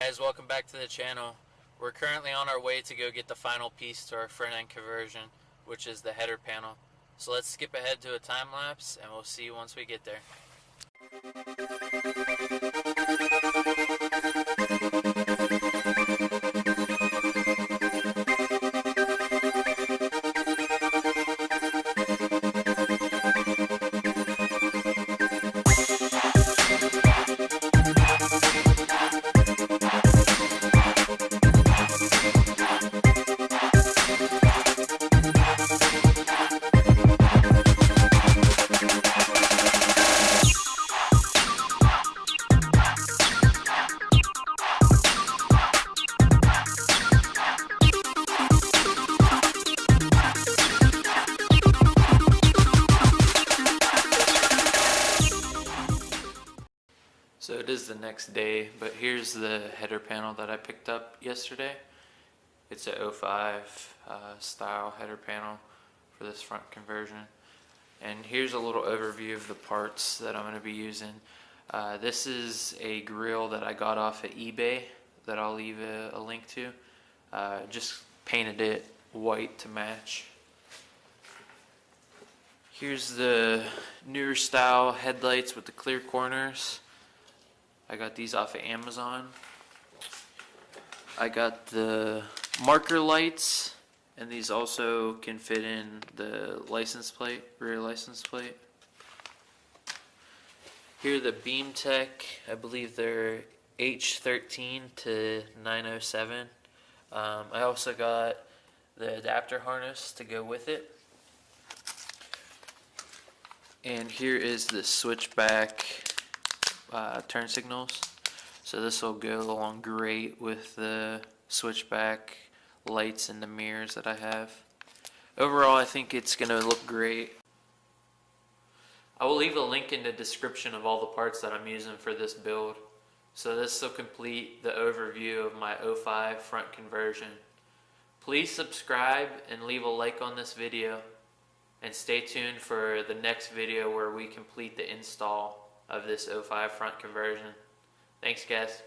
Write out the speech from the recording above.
Guys, welcome back to the channel. We're currently on our way to go get the final piece to our front end conversion, which is the header panel. So let's skip ahead to a time lapse and we'll see you once we get there. So it is the next day, but here's the header panel that I picked up yesterday. It's a 05 style header panel for this front conversion. And here's a little overview of the parts that I'm going to be using. This is a grill that I got off of eBay that I'll leave a link to. Just painted it white to match. Here's the newer style headlights with the clear corners. I got these off of Amazon. I got the marker lights, and these also can fit in the license plate, rear license plate. Here are the Beam Tech. I believe they're H13 to 907. I also got the adapter harness to go with it. And here is the switchback turn signals. So this will go along great with the switchback lights and the mirrors that I have. Overall, I think it's going to look great. I will leave a link in the description of all the parts that I'm using for this build. So this will complete the overview of my 05 front conversion. Please subscribe and leave a like on this video. And stay tuned for the next video where we complete the install of this 05 front conversion. Thanks, guys.